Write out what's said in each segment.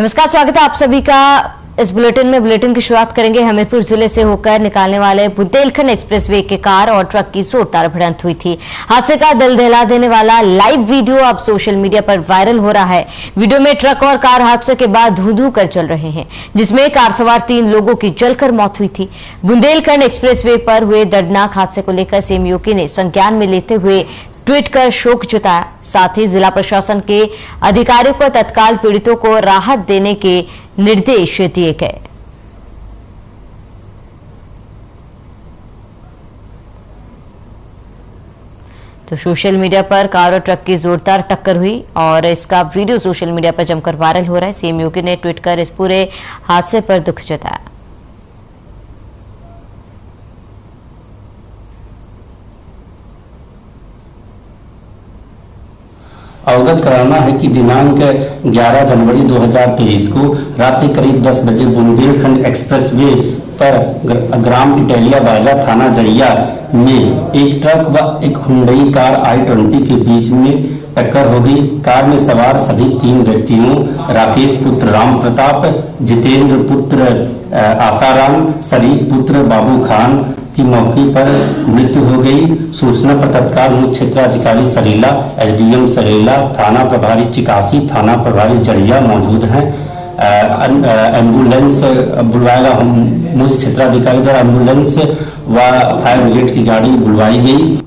नमस्कार, स्वागत है आप सभी का इस बुलेटिन में। बुलेटिन की शुरुआत करेंगे। हमीरपुर जिले से होकर निकालने वाले बुंदेलखंड एक्सप्रेसवे के कार और ट्रक की जोरदार भिड़ंत हुई थी। हादसे का दिल दहला देने वाला लाइव वीडियो अब सोशल मीडिया पर वायरल हो रहा है। वीडियो में ट्रक और कार हादसे के बाद धू-धू कर चल रहे हैं, जिसमें कार सवार 3 लोगों की जलकर मौत हुई थी। बुंदेलखंड एक्सप्रेसवे पर हुए दर्दनाक हादसे को लेकर सीएम योगी ने संज्ञान में लेते हुए ट्वीट कर शोक जताया। साथ ही जिला प्रशासन के अधिकारियों को तत्काल पीड़ितों को राहत देने के निर्देश दिए गए। तो सोशल मीडिया पर कार और ट्रक की जोरदार टक्कर हुई और इसका वीडियो सोशल मीडिया पर जमकर वायरल हो रहा है। सीएम योगी ने ट्वीट कर इस पूरे हादसे पर दुख जताया। अवगत कराना है कि दिनांक 11 जनवरी 2023 को रात्रि करीब 10 बजे बुंदेलखंड एक्सप्रेसवे पर ग्राम इटैलिया बाजा थाना जड़िया में एक ट्रक व एक हुंडई कार i20 के बीच में टक्कर हो गई। कार में सवार सभी 3 व्यक्तियों राकेश पुत्र राम प्रताप, जितेंद्र पुत्र आसाराम, शरीफ पुत्र बाबू खान की मौके पर मृत्यु हो गई। सूचना पर तत्काल मुख्य क्षेत्राधिकारी सरेला, एसडीएम सरेला, थाना प्रभारी चिकासी, थाना प्रभारी जड़िया मौजूद हैं। एम्बुलेंस बुलवाएगा, मुख्य क्षेत्राधिकारी द्वारा एम्बुलेंस व फायर ब्रिगेड की गाड़ी बुलवाई गई।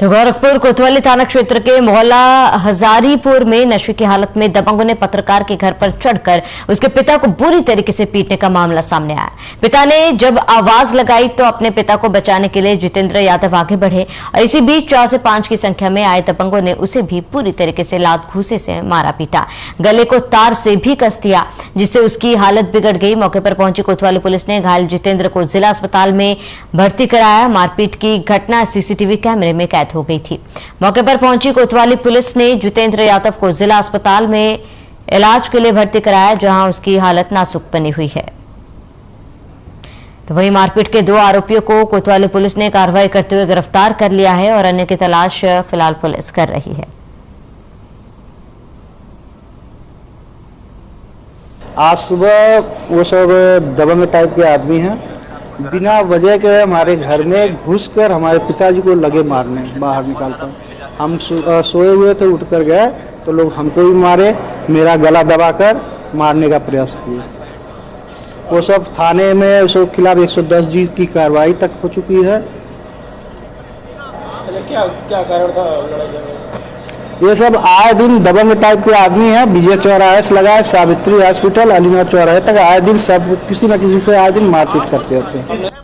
तो गोरखपुर कोतवाली थाना क्षेत्र के मोहल्ला हजारीपुर में नशे की हालत में दबंगों ने पत्रकार के घर पर चढ़कर उसके पिता को बुरी तरीके से पीटने का मामला सामने आया। पिता ने जब आवाज लगाई तो अपने पिता को बचाने के लिए जितेंद्र यादव आगे बढ़े और इसी बीच 4 से 5 की संख्या में आए दबंगों ने उसे भी पूरी तरीके से लात घूसे से मारा पीटा, गले को तार से भी कस दिया, जिससे उसकी हालत बिगड़ गई। मौके पर पहुंची कोतवाली पुलिस ने घायल जितेंद्र को जिला अस्पताल में भर्ती कराया। मारपीट की घटना सीसीटीवी कैमरे में कैद हो गई थी। मौके पर पहुंची कोतवाली पुलिस ने जितेंद्र यादव को जिला अस्पताल में इलाज के लिए भर्ती कराया, जहां उसकी हालत नाजुक बनी हुई है। तो वहीं मारपीट के 2 आरोपियों को कोतवाली पुलिस ने कार्रवाई करते हुए गिरफ्तार कर लिया है और अन्य की तलाश फिलहाल पुलिस कर रही है। आज सुबह वो सब दबंग टाइप के आदमी हैं, बिना वजह के हमारे घर में घुसकर हमारे पिताजी को लगे मारने, बाहर निकालकर। हम सोए हुए थे, उठ कर गए तो लोग हमको भी मारे, मेरा गला दबाकर मारने का प्रयास किए। वो सब थाने में उसके खिलाफ 110G की कार्रवाई तक हो चुकी है। क्या क्या कारण था लड़ाई झगड़े? ये सब आए दिन दबंग टाइप के आदमी हैं। विजय चौराहे से लगाए सावित्री हॉस्पिटल, अलीनगर चौराहे तक आए दिन सब किसी न किसी से आए दिन मारपीट करते रहते हैं।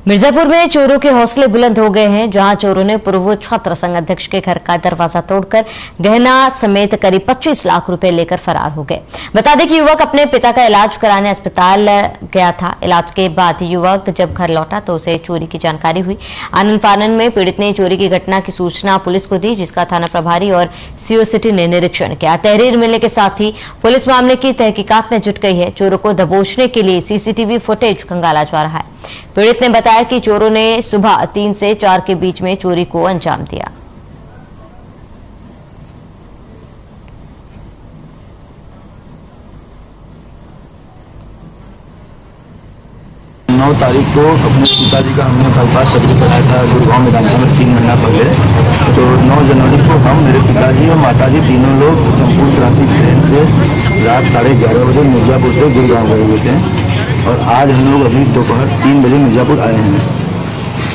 मिर्जापुर में चोरों के हौसले बुलंद हो गए हैं, जहां चोरों ने पूर्व छात्र संघ अध्यक्ष के घर का दरवाजा तोड़कर गहना समेत करीब 25 लाख रुपए लेकर फरार हो गए। बता दें कि युवक अपने पिता का इलाज कराने अस्पताल गया था। इलाज के बाद युवक जब घर लौटा तो उसे चोरी की जानकारी हुई। आनन फानन में पीड़ित ने चोरी की घटना की सूचना पुलिस को दी, जिसका थाना प्रभारी और सीओ सिटी ने निरीक्षण किया। तहरीर मिलने के साथ ही पुलिस मामले की तहकीकात में जुट गई है। चोरों को दबोचने के लिए सीसीटीवी फुटेज खंगाला जा रहा है। पीड़ित ने बताया कि चोरों ने सुबह 3 से 4 के बीच में चोरी को अंजाम दिया। 9 तारीख को अपने पिताजी का हमने बाईपास सर्जरी कराया था गुड़गांव में, 3 महीना पहले। तो 9 जनवरी को हम, मेरे पिताजी और माताजी तीनों लोग संपूर्ण क्रांति ट्रेन से रात 11:30 बजे मिर्जापुर से गुड़गांव गए हुए थे और आज हम लोग अभी दोपहर 3 बजे मिर्जापुर आए हैं।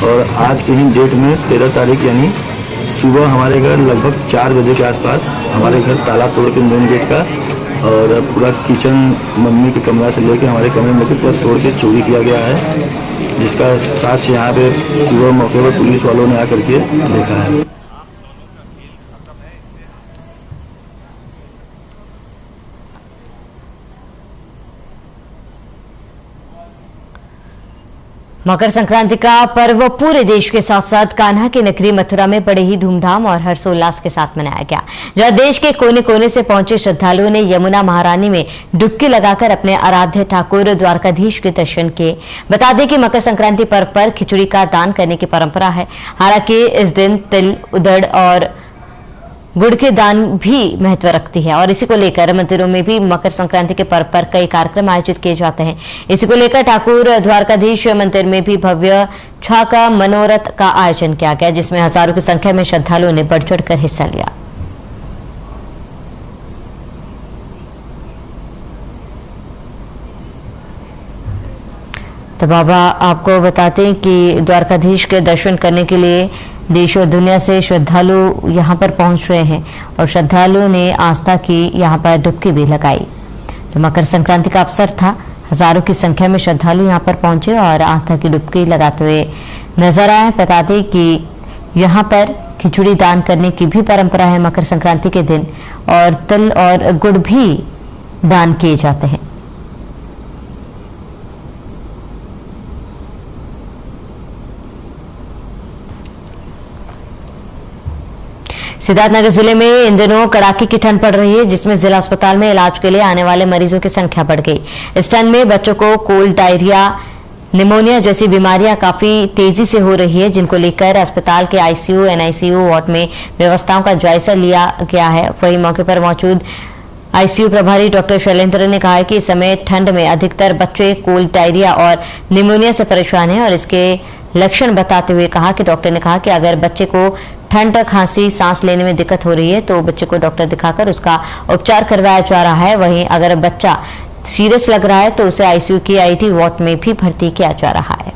और आज के ही डेट में 13 तारीख यानी सुबह हमारे घर लगभग 4 बजे के आसपास हमारे घर ताला तोड़ के मेन गेट का और पूरा किचन मम्मी के कमरा से लेके हमारे कमरे में पूरा तोड़ के चोरी किया गया है, जिसका साक्ष्य यहाँ पे सुबह मौके पर पुलिस वालों ने आकर के देखा है। मकर संक्रांति का पर्व पूरे देश के साथ साथ कान्हा की नगरी मथुरा में बड़े ही धूमधाम और हर्षोल्लास के साथ मनाया गया, जहां देश के कोने कोने से पहुंचे श्रद्धालुओं ने यमुना महारानी में डुबकी लगाकर अपने आराध्य ठाकुर द्वारकाधीश के दर्शन किए। बता दें कि मकर संक्रांति पर्व पर खिचड़ी का दान करने की परंपरा है। हालांकि इस दिन तिल, उड़द और गुड़ के दान भी महत्व रखती है और इसी को लेकर मंदिरों में भी मकर संक्रांति के पर्व पर कई कार्यक्रम आयोजित किए जाते हैं। इसी को लेकर ठाकुर द्वारकाधीश मंदिर में भी भव्य छाका मनोरथ का आयोजन किया गया, जिसमें हजारों की संख्या में श्रद्धालुओं ने बढ़ चढ़कर हिस्सा लिया। तो बाबा आपको बताते हैं कि द्वारकाधीश के दर्शन करने के लिए देश और दुनिया से श्रद्धालु यहाँ पर पहुँच रहे हैं और श्रद्धालुओं ने आस्था की यहाँ पर डुबकी भी लगाई। तो मकर संक्रांति का अवसर था, हजारों की संख्या में श्रद्धालु यहाँ पर पहुंचे और आस्था की डुबकी लगाते हुए नजर आए। बता दें कि यहाँ पर खिचड़ी दान करने की भी परंपरा है मकर संक्रांति के दिन, और तिल और गुड़ भी दान किए जाते हैं। सिद्धार्थनगर जिले में इन दिनों कड़ाके की ठंड पड़ रही है, जिसमें जिला अस्पताल में इलाज के लिए आने वाले मरीजों की संख्या बढ़ गई। इस ठंड में बच्चों को कोल्ड, डायरिया, निमोनिया जैसी बीमारियां काफी तेजी से हो रही है, जिनको लेकर अस्पताल के आईसीयू, एनआईसीयू वार्ड में व्यवस्थाओं का जायजा लिया गया है। वहीं मौके पर मौजूद आईसीयू प्रभारी डॉक्टर शैलेंद्र ने कहा है कि इस समय ठंड में अधिकतर बच्चे कोल्ड, डायरिया और निमोनिया से परेशान हैं और इसके लक्षण बताते हुए कहा कि डॉक्टर ने कहा कि अगर बच्चे को ठंड, खांसी, सांस लेने में दिक्कत हो रही है तो बच्चे को डॉक्टर दिखाकर उसका उपचार करवाया जा रहा है। वहीं अगर बच्चा सीरियस लग रहा है तो उसे आईसीयू की आईटी वार्ड में भी भर्ती किया जा रहा है।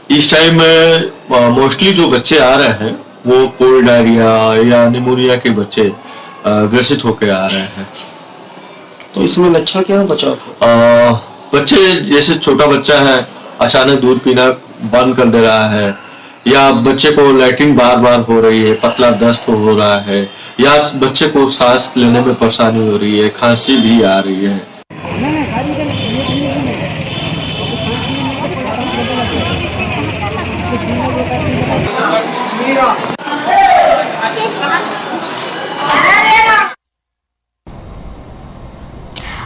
इस टाइम मोस्टली जो बच्चे आ रहे हैं वो कोल्ड, डायरिया या निमोनिया के बच्चे ग्रसित होकर आ रहे हैं। तो इसमें लक्षण क्या है बचाव? बच्चे जैसे छोटा बच्चा है अचानक दूध पीना बंद कर दे रहा है, या बच्चे को लैट्रिन बार बार हो रही है, पतला दस्त हो रहा है, या बच्चे को सांस लेने में परेशानी हो रही है, खांसी भी आ रही है।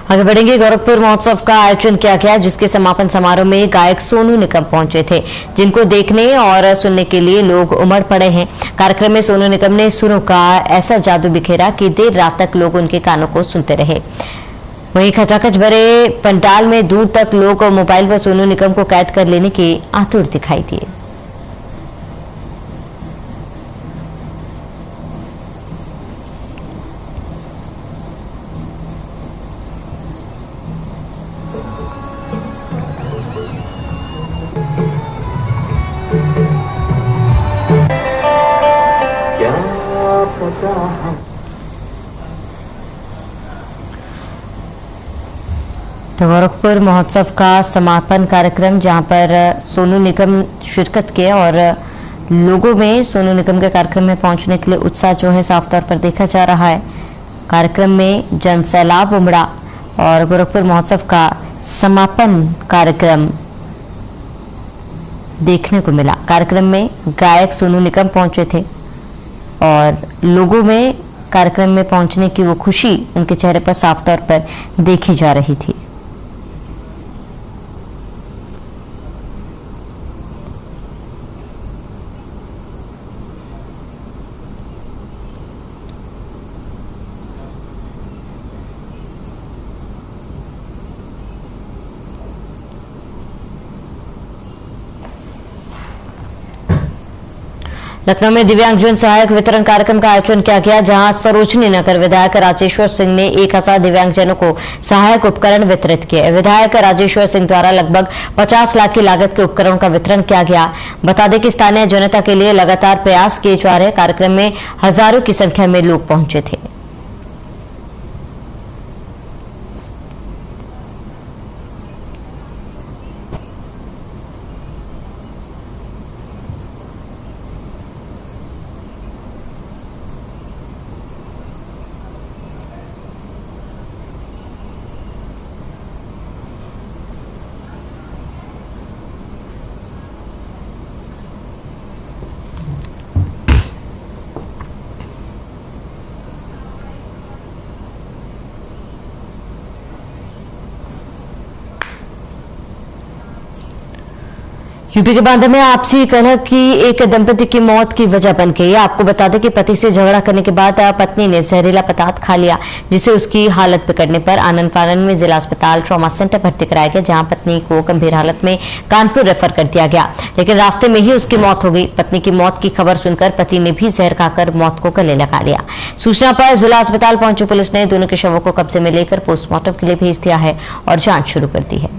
आगे बढ़ेंगे। गोरखपुर महोत्सव का आयोजन किया गया, जिसके समापन समारोह में गायक सोनू निगम पहुंचे थे, जिनको देखने और सुनने के लिए लोग उमड़ पड़े हैं। कार्यक्रम में सोनू निगम ने सुरों का ऐसा जादू बिखेरा कि देर रात तक लोग उनके गानों को सुनते रहे। वहीं खचाखच भरे पंडाल में दूर तक लोग मोबाइल पर सोनू निगम को कैद कर लेने के आतुर दिखाई दिए। तो गोरखपुर महोत्सव का समापन कार्यक्रम, जहां पर सोनू निगम शिरकत किए और लोगों में सोनू निगम के कार्यक्रम में पहुंचने के लिए उत्साह जो है साफ तौर पर देखा जा रहा है। कार्यक्रम में जन सैलाब उमड़ा और गोरखपुर महोत्सव का समापन कार्यक्रम देखने को मिला। कार्यक्रम में गायक सोनू निगम पहुंचे थे और लोगों में कार्यक्रम में पहुंचने की वो खुशी उनके चेहरे पर साफ तौर पर देखी जा रही थी। लखनऊ में दिव्यांगजन सहायक वितरण कार्यक्रम का आयोजन किया गया, जहां सरोजनी नगर विधायक राजेश्वर सिंह ने 1000 दिव्यांगजनों को सहायक उपकरण वितरित किए। विधायक राजेश्वर सिंह द्वारा लगभग 50 लाख की लागत के उपकरणों का वितरण किया गया। बता दें कि स्थानीय जनता के लिए लगातार प्रयास किए जा रहे कार्यक्रम में हजारों की संख्या में लोग पहुंचे थे। यूपी के बांदा में आपसी कलह की एक दंपति की मौत की वजह बन गई। आपको बता दें कि पति से झगड़ा करने के बाद पत्नी ने जहरीला पदार्थ खा लिया, जिससे उसकी हालत बिगड़ने पर आनंद फानन में जिला अस्पताल ट्रॉमा सेंटर भर्ती कराया गया, जहां पत्नी को गंभीर हालत में कानपुर रेफर कर दिया गया, लेकिन रास्ते में ही उसकी मौत हो गई। पत्नी की मौत की खबर सुनकर पति ने भी जहर खाकर मौत को गले लगा लिया। सूचना पर जिला अस्पताल पहुंची पुलिस ने दोनों के शवों को कब्जे में लेकर पोस्टमार्टम के लिए भेज दिया है और जांच शुरू कर दी है।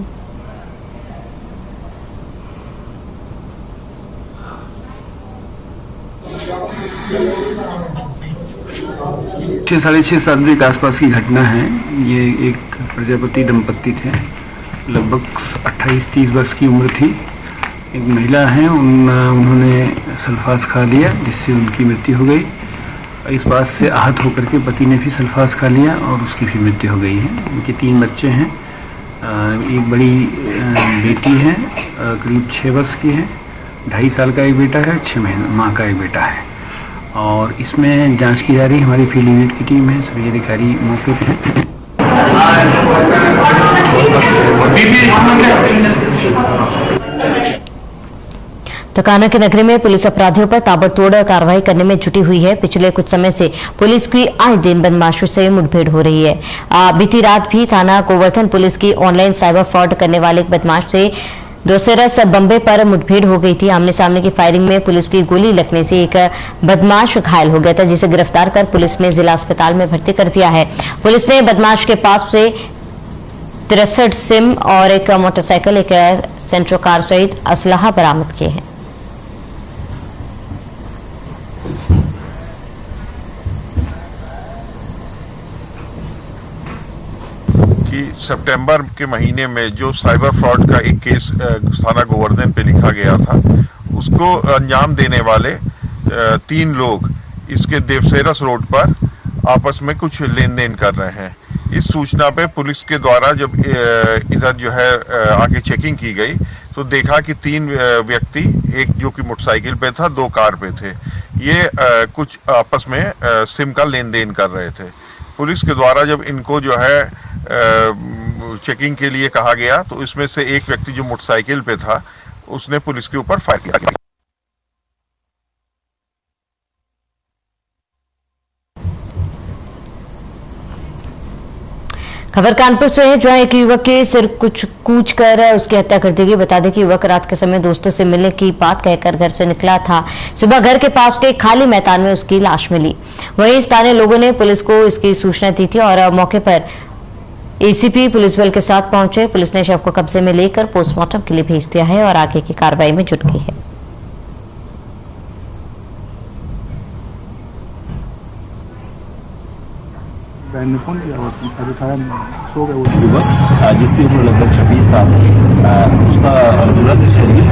6-6.5 साल के आसपास की घटना है। ये एक प्रजापति दंपत्ति थे, लगभग 28-30 वर्ष की उम्र थी। एक महिला हैं, उन्होंने सल्फास खा लिया, जिससे उनकी मृत्यु हो गई। इस बात से आहत होकर के पति ने भी सल्फास खा लिया और उसकी भी मृत्यु हो गई है। उनके 3 बच्चे हैं। एक बड़ी बेटी है, करीब 6 वर्ष की है, 2.5 साल का एक बेटा है, 6 माह का एक बेटा है। और इसमें जांच की जा रही है। हमारी फील्ड यूनिट की टीम है, सभी अधिकारी मौके पे हैं। तो कान्हा की नगरी में पुलिस अपराधियों पर ताबड़तोड़ कार्रवाई करने में जुटी हुई है। पिछले कुछ समय से पुलिस की आए दिन बदमाशों से मुठभेड़ हो रही है। बीती रात भी थाना गोवर्धन पुलिस की ऑनलाइन साइबर फ्रॉड करने वाले एक बदमाश से दोसेरस बम्बे पर मुठभेड़ हो गई थी। आमने सामने की फायरिंग में पुलिस की गोली लगने से एक बदमाश घायल हो गया था, जिसे गिरफ्तार कर पुलिस ने जिला अस्पताल में भर्ती कर दिया है। पुलिस ने बदमाश के पास से 63 सिम और एक मोटरसाइकिल, एक सेंट्रो कार सहित असलाहा बरामद किए हैं। सितंबर के महीने में जो साइबर फ्रॉड का एक केस थाना गोवर्धन पे लिखा गया था, उसको अंजाम देने वाले 3 लोग इसके देवसेरस रोड पर आपस में कुछ लेन देन कर रहे हैं। इस सूचना पे पुलिस के द्वारा जब इधर जो है आगे चेकिंग की गई तो देखा कि 3 व्यक्ति, एक जो कि मोटरसाइकिल पे था, 2 कार पे थे, ये कुछ आपस में सिम का लेन देन कर रहे थे। पुलिस के द्वारा जब इनको जो है चेकिंग के लिए कहा गया तो इसमें से एक व्यक्ति जो मोटरसाइकिल पे था, उसने पुलिस के ऊपर फायर किया। खबर कानपुर से है, जहां एक युवक के सिर कुछ कूच कर उसकी हत्या कर दी गई। बता दें कि युवक रात के समय दोस्तों से मिलने की बात कहकर घर से निकला था। सुबह घर के पास के खाली मैदान में उसकी लाश मिली। वहीं स्थानीय लोगों ने पुलिस को इसकी सूचना दी थी और मौके पर एसीपी पुलिस बल के साथ पहुंचे। पुलिस ने शव को कब्जे में लेकर पोस्टमार्टम के लिए भेज दिया है और आगे की कार्रवाई में जुट गई है। युवक जिसकी उम्र लगभग 26 साल है, उसका मृत शरीर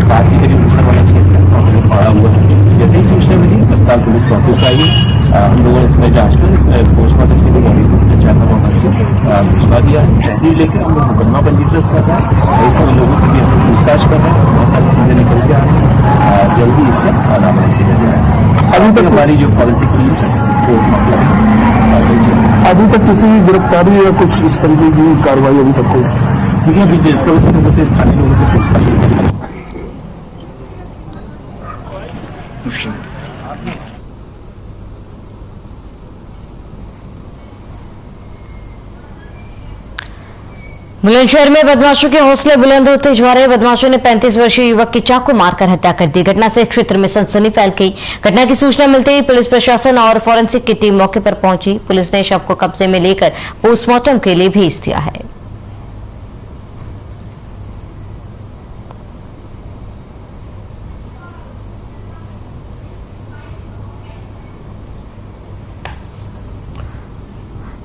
पास ही करीब दूसरा वाला क्षेत्र में पड़ा हुआ है। जैसे ही सूचना मिली तत्काल पुलिस मौके पर आई। हम लोगों ने इसमें जांच कर इसमें पोस्टमार्टम के लिए बॉडी को भिजवा दिया है। तहजीब लेकर हम लोग मुकदमा पंजीकृत कर रहे हैं। इसमें लोगों से भी हम लोग पूछताछ कर रहे हैं। बहुत सारी चीजें निकल के आ रही हैं, जल्दी इसका नामकरण किया जाए। अभी तक हमारी जो फॉरेंसिक टीम है अभी तक किसी की गिरफ्तारी या कुछ इस तरीके की कार्रवाई अभी तक हुई? क्योंकि अभी जिस वजह से स्थानीय लोगों से पूछताछ। बुलंदशहर में बदमाशों के हौसले बुलंद होते जा रहे। बदमाशों ने 35 वर्षीय युवक की चाकू मारकर हत्या कर दी। घटना से क्षेत्र में सनसनी फैल गई। घटना की सूचना मिलते ही पुलिस प्रशासन और फॉरेंसिक की टीम मौके पर पहुंची। पुलिस ने शव को कब्जे में लेकर पोस्टमार्टम के लिए भेज दिया है।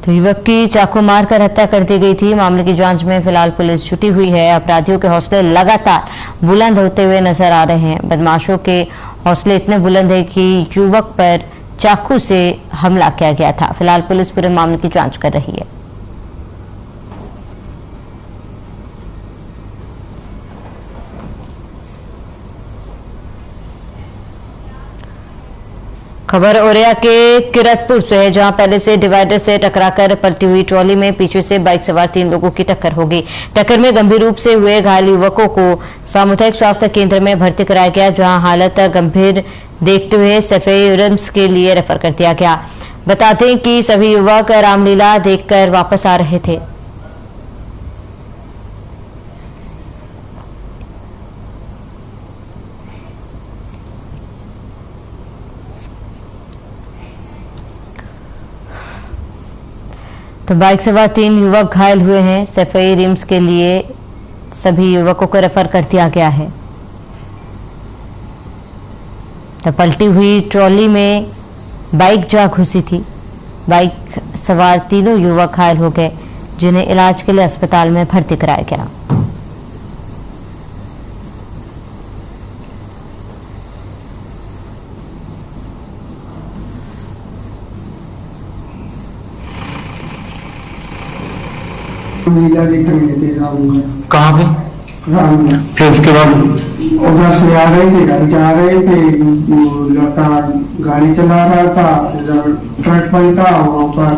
तो युवक की चाकू मारकर हत्या कर दी गई थी। मामले की जांच में फिलहाल पुलिस जुटी हुई है। अपराधियों के हौसले लगातार बुलंद होते हुए नजर आ रहे हैं। बदमाशों के हौसले इतने बुलंद है कि युवक पर चाकू से हमला किया गया था। फिलहाल पुलिस पूरे मामले की जांच कर रही है। खबर ओरिया के किरतपुर से है, जहां पहले से डिवाइडर से टकराकर पलटी हुई ट्रॉली में पीछे से बाइक सवार 3 लोगों की टक्कर हो गई। टक्कर में गंभीर रूप से हुए घायल युवकों को सामुदायिक स्वास्थ्य केंद्र में भर्ती कराया गया, जहां हालत गंभीर देखते हुए सफेई रिम्स के लिए रेफर कर दिया गया। बताते हैं कि सभी युवक रामलीला देखकर वापस आ रहे थे। तो बाइक सवार 3 युवक घायल हुए हैं। सफेई रिम्स के लिए सभी युवकों को रेफर कर दिया गया है। तो पलटी हुई ट्रॉली में बाइक जा घुसी थी। बाइक सवार तीनों युवक घायल हो गए, जिन्हें इलाज के लिए अस्पताल में भर्ती कराया गया। कहाँ पे? फिर उसके बाद उधर से आ रहे थे, घर जा रहे थे, लड़का गाड़ी चला रहा था, इधर ट्रक पलटा, वहाँ पर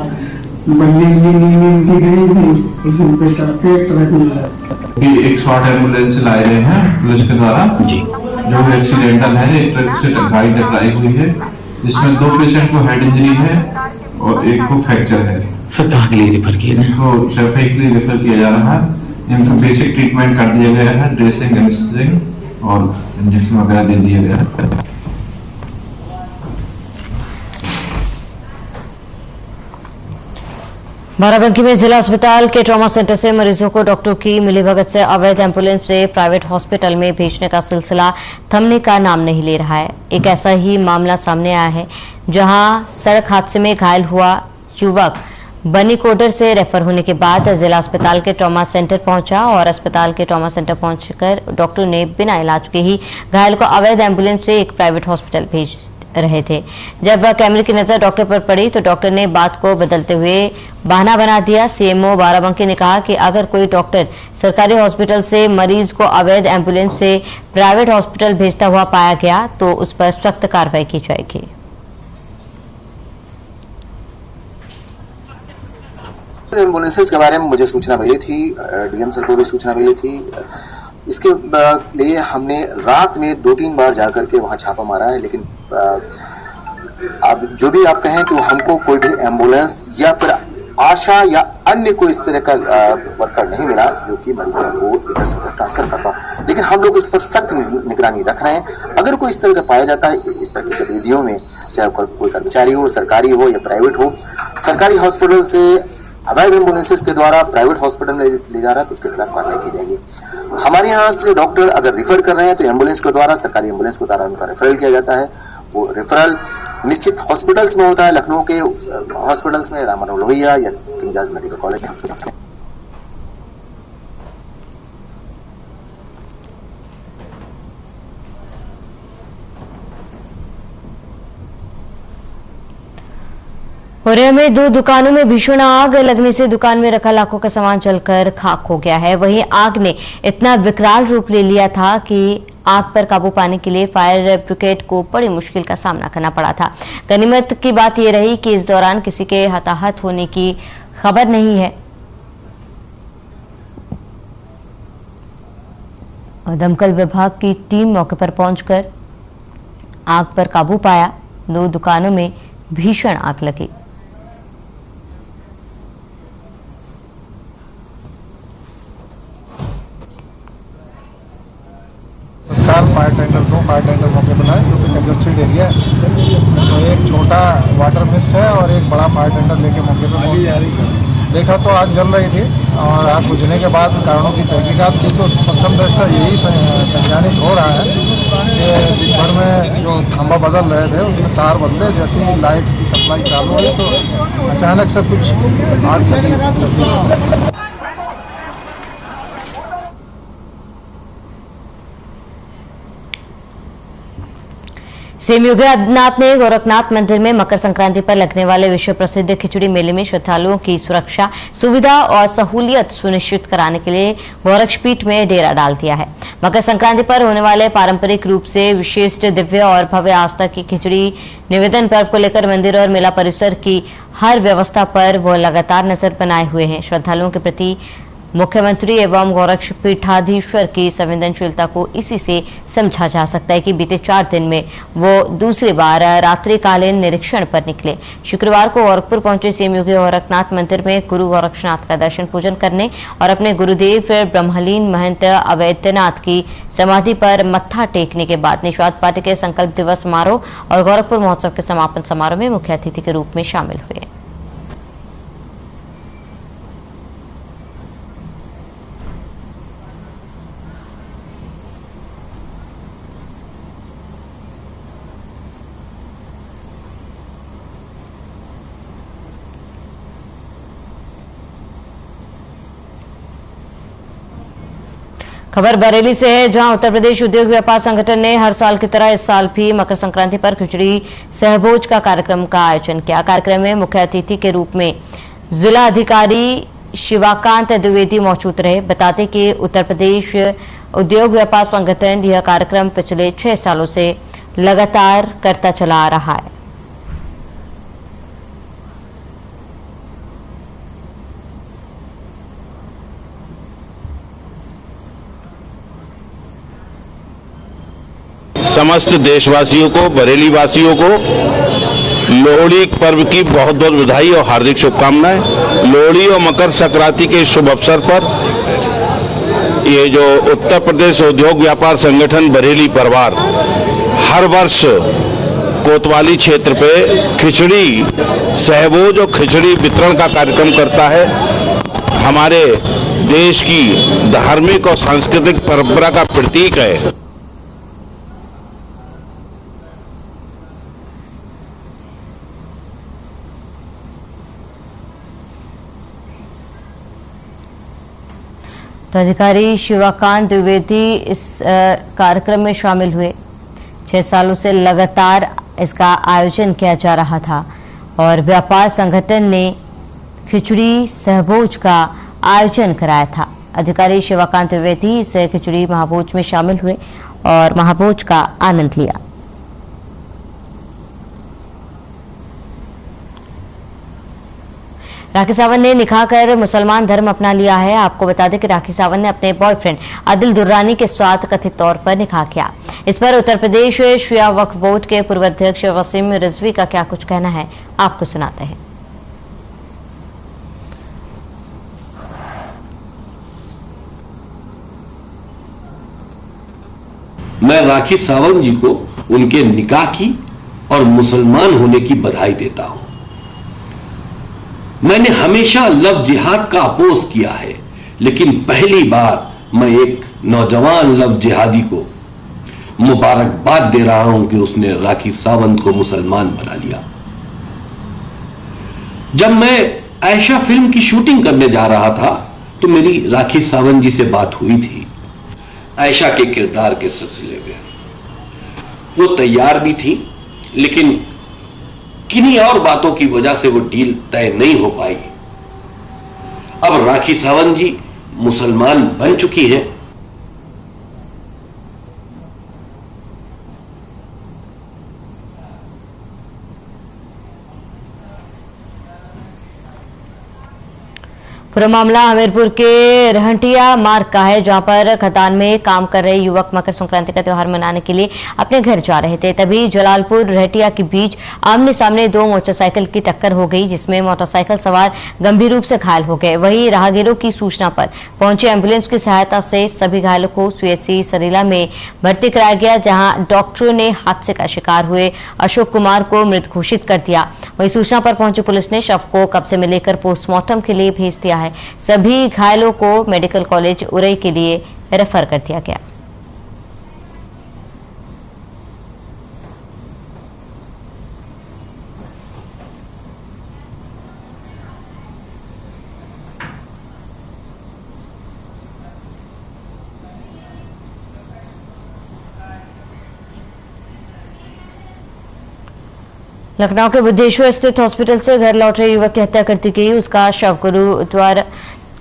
बल्ली की गई थी, उसी पे चढ़ते ट्रक मिला। एक शॉर्ट एम्बुलेंस लाए गए हैं पुलिस के द्वारा जी, जो एक्सीडेंटल है। एक ट्रक से गाड़ी टकराई हुई है, जिसमें 2 पेशेंट को हेड इंजरी है और एक को फ्रैक्चर है। सर कहाँ के लिए रेफर किया गया? इनको सफाई के लिए रेफर किया जा रहा है। इनको बेसिक ट्रीटमेंट कर दिया गया है, ड्रेसिंग, एनेस्थेसिया और इंजेक्शन वगैरह दे दिया गया है। बाराबंकी में जिला अस्पताल के ट्रॉमा सेंटर से मरीजों को डॉक्टरों की मिलीभगत से अवैध एम्बुलेंस से प्राइवेट हॉस्पिटल में भेजने का सिलसिला थमने का नाम नहीं ले रहा है। एक ऐसा ही मामला सामने आया है, जहां सड़क हादसे में घायल हुआ युवक बनी कोडर से रेफर होने के बाद जिला अस्पताल के ट्रॉमा सेंटर पहुंचा और अस्पताल के ट्रॉमा सेंटर पहुंचकर डॉक्टर ने बिना इलाज के ही घायल को अवैध एम्बुलेंस से एक प्राइवेट हॉस्पिटल भेज रहे थे। जब कैमरे की नजर डॉक्टर पर पड़ी तो डॉक्टर ने बात को बदलते हुए बहाना बना दिया। सीएमओ बाराबंकी ने कहा कि अगर कोई डॉक्टर सरकारी हॉस्पिटल से मरीज को अवैध एम्बुलेंस से प्राइवेट हॉस्पिटल भेजता हुआ पाया गया तो उस पर सख्त कार्रवाई की जाएगी। एम्बुलेंसेस के बारे में मुझे सूचना मिली थी, डीएम सर को भी सूचना मिली थी। इसके लिए हमने रात में 2-3 बार जाकर के वहाँ छापा मारा है, लेकिन आप जो भी आप कहें कि हमको कोई भी एम्बुलेंस या फिर आशा या अन्य कोई इस तरह का वर्कर नहीं मिला जो कि मरीजों को इधर से उधर ट्रांसफर करता। लेकिन हम लोग इस पर सख्त निगरानी रख रहे हैं। अगर कोई इस तरह का पाया जाता है इस तरह की गतिविधियों में, चाहे कोई कर्मचारी हो, सरकारी हो या प्राइवेट हो, सरकारी हॉस्पिटल से अवैध एम्बुलेंसेस के द्वारा प्राइवेट हॉस्पिटल में ले जा रहा है तो उसके खिलाफ कार्रवाई की जाएगी। हमारे यहाँ से डॉक्टर अगर रिफर कर रहे हैं तो एम्बुलेंस के द्वारा, सरकारी एम्बुलेंस के द्वारा उनका रेफरल किया जाता है। वो रेफरल निश्चित हॉस्पिटल्स में होता है, लखनऊ के हॉस्पिटल्स में, राम मनोहर लोहिया या किंग जॉर्ज मेडिकल कॉलेज में। ओरिया में 2 दुकानों में भीषण आग लगने से दुकान में रखा लाखों का सामान जलकर खाक हो गया है। वहीं आग ने इतना विकराल रूप ले लिया था कि आग पर काबू पाने के लिए फायर ब्रिगेड को बड़ी मुश्किल का सामना करना पड़ा था। गनीमत की बात यह रही कि इस दौरान किसी के हताहत होने की खबर नहीं है और दमकल विभाग की टीम मौके पर पहुंचकर आग पर काबू पाया। 2 दुकानों में भीषण आग लगी। फायर टेंडर 2 फायर टेंडर मौके पर आए जो कि कंजस्टेड एरिया है, तो एक छोटा वाटर मिस्ट है और एक बड़ा फायर टेंडर लेके मौके पर देखा तो आग जल रही थी और आग बुझने के बाद कारणों की तहकीकात की तो प्रथम दृष्टया यही संज्ञानित हो रहा है कि दिन भर में जो खंभा बदल रहे थे उसमें तार बदले, जैसी लाइट की सप्लाई चालू हुई तो अचानक से कुछ आग लगी। सीएम योगी आदित्यनाथ ने गोरखनाथ मंदिर में मकर संक्रांति पर लगने वाले विश्व प्रसिद्ध खिचड़ी मेले में श्रद्धालुओं की सुरक्षा, सुविधा और सहूलियत सुनिश्चित कराने के लिए गोरक्षपीठ में डेरा डाल दिया है। मकर संक्रांति पर होने वाले पारंपरिक रूप से विशिष्ट, दिव्य और भव्य आस्था की खिचड़ी निवेदन पर्व को लेकर मंदिर और मेला परिसर की हर व्यवस्था पर वो लगातार नजर बनाए हुए हैं। श्रद्धालुओं के प्रति मुख्यमंत्री एवं गोरक्ष पीठाधीश्वर की संवेदनशीलता को इसी से समझा जा सकता है कि बीते 4 दिन में वो दूसरी बार रात्रिकालीन निरीक्षण पर निकले। शुक्रवार को गोरखपुर पहुंचे सीएम योगी गोरखनाथ मंदिर में गुरु गोरक्षनाथ का दर्शन पूजन करने और अपने गुरुदेव ब्रह्मलीन महंत अवैद्यनाथ की समाधि पर मत्था टेकने के बाद निषाद पार्टी के संकल्प दिवस समारोह और गोरखपुर महोत्सव के समापन समारोह में मुख्य अतिथि के रूप में शामिल हुए। खबर बरेली से है, जहां उत्तर प्रदेश उद्योग व्यापार संगठन ने हर साल की तरह इस साल भी मकर संक्रांति पर खिचड़ी सहभोज का कार्यक्रम का आयोजन किया। कार्यक्रम में मुख्य अतिथि के रूप में जिला अधिकारी शिवाकांत द्विवेदी मौजूद रहे। बताते कि उत्तर प्रदेश उद्योग व्यापार संगठन यह कार्यक्रम पिछले 6 सालों से लगातार करता चला आ रहा है। समस्त देशवासियों को, बरेली वासियों को लोहड़ी पर्व की बहुत बहुत बधाई और हार्दिक शुभकामनाएं। लोहड़ी और मकर संक्रांति के शुभ अवसर पर ये जो उत्तर प्रदेश उद्योग व्यापार संगठन बरेली परिवार हर वर्ष कोतवाली क्षेत्र पे खिचड़ी सहभोज और खिचड़ी वितरण का कार्यक्रम करता है। हमारे देश की धार्मिक और सांस्कृतिक परंपरा का प्रतीक है। तो अधिकारी शिवाकांत द्विवेदी इस कार्यक्रम में शामिल हुए। 6 सालों से लगातार इसका आयोजन किया जा रहा था और व्यापार संगठन ने खिचड़ी सहभोज का आयोजन कराया था। अधिकारी शिवाकांत द्विवेदी इस खिचड़ी महाभोज में शामिल हुए और महाभोज का आनंद लिया। राखी सावंत ने निकाह कर मुसलमान धर्म अपना लिया है। आपको बता दें कि राखी सावंत ने अपने बॉयफ्रेंड आदिल दुर्रानी के साथ कथित तौर पर निकाह किया। इस पर उत्तर प्रदेश शिया वक्फ बोर्ड के पूर्व अध्यक्ष वसीम रिजवी का क्या कुछ कहना है, आपको सुनाते हैं। मैं राखी सावंत जी को उनके निकाह की और मुसलमान होने की बधाई देता हूं। मैंने हमेशा लव जिहाद का अपोज किया है, लेकिन पहली बार मैं एक नौजवान लव जिहादी को मुबारकबाद दे रहा हूं कि उसने राखी सावंत को मुसलमान बना लिया। जब मैं आयशा फिल्म की शूटिंग करने जा रहा था तो मेरी राखी सावंत जी से बात हुई थी आयशा के किरदार के सिलसिले में। वो तैयार भी थी, लेकिन किन्हीं और बातों की वजह से वो डील तय नहीं हो पाई। अब राखी सावंत जी मुसलमान बन चुकी है। पूरा मामला हमीरपुर के रहंटिया मार्ग का है, जहां पर खदान में काम कर रहे युवक मकर संक्रांति का त्यौहार मनाने के लिए अपने घर जा रहे थे। तभी जलालपुर रहटिया के बीच आमने सामने 2 मोटरसाइकिल की टक्कर हो गई, जिसमें मोटरसाइकिल सवार गंभीर रूप से घायल हो गए। वहीं राहगीरों की सूचना पर पहुंचे एम्बुलेंस की सहायता से सभी घायलों को सीएचसी सरीला में भर्ती कराया गया, जहाँ डॉक्टरों ने हादसे का शिकार हुए अशोक कुमार को मृत घोषित कर दिया। वहीं सूचना पर पहुंची पुलिस ने शव को कब्जे में लेकर पोस्टमार्टम के लिए भेज दिया है। सभी घायलों को मेडिकल कॉलेज उरई के लिए रेफर कर दिया गया। लखनऊ के बुद्धेश्वर स्थित हॉस्पिटल से घर लौट रहे युवक की हत्या कर दी गई। उसका शव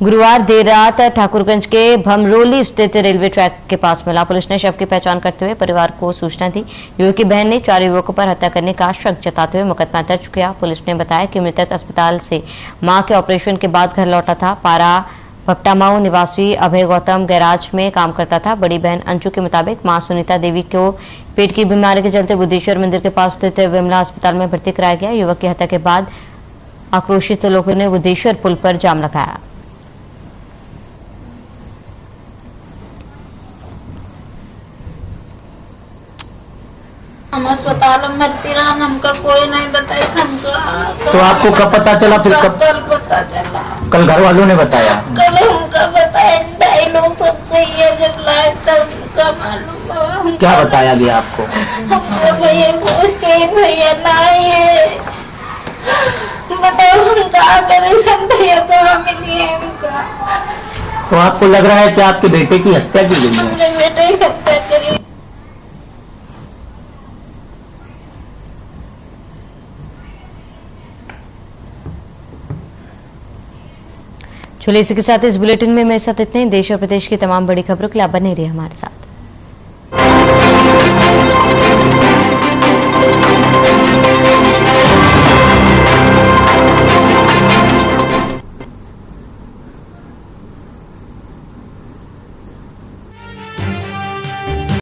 गुरुवार देर रात ठाकुरगंज के भमरोली स्थित रेलवे ट्रैक के पास मिला। पुलिस ने शव की पहचान करते हुए परिवार को सूचना दी। युवक की बहन ने 4 युवकों पर हत्या करने का शक जताते हुए मुकदमा दर्ज किया। पुलिस ने बताया कि मृतक अस्पताल से मां के ऑपरेशन के बाद घर लौटा था। पारा भपटामाऊ निवासी अभय गौतम गैराज में काम करता था। बड़ी बहन अंजू के मुताबिक मां सुनीता देवी को पेट की बीमारी के चलते बुद्धेश्वर मंदिर के पास स्थित विमला अस्पताल में भर्ती कराया गया। युवक की हत्या के बाद आक्रोशित लोगों ने बुद्धेश्वर पुल पर जाम लगाया। हम अस्पताल में भर्ती रहा, हमका कोई नहीं बताया। हमका तो आपको कब पता चला? फिर कब कल पता चला? कल घर वालों ने बताया? कल हमका बताया, ढाई लोग सबको ये जब लाए तब का मालूम। क्या बताया गया आपको? हमको भैया ना ये बताओ हम क्या करें, सब भैया कहाँ मिलिए हमका। तो आपको लग रहा है कि आपके बेटे की हत्या की गई है? हमने बेटे की हत्या करी। चलिए इसी के साथ इस बुलेटिन में मेरे साथ इतने ही। देश और प्रदेश की तमाम बड़ी खबरों के लिए आप बने रहिए हमारे साथ।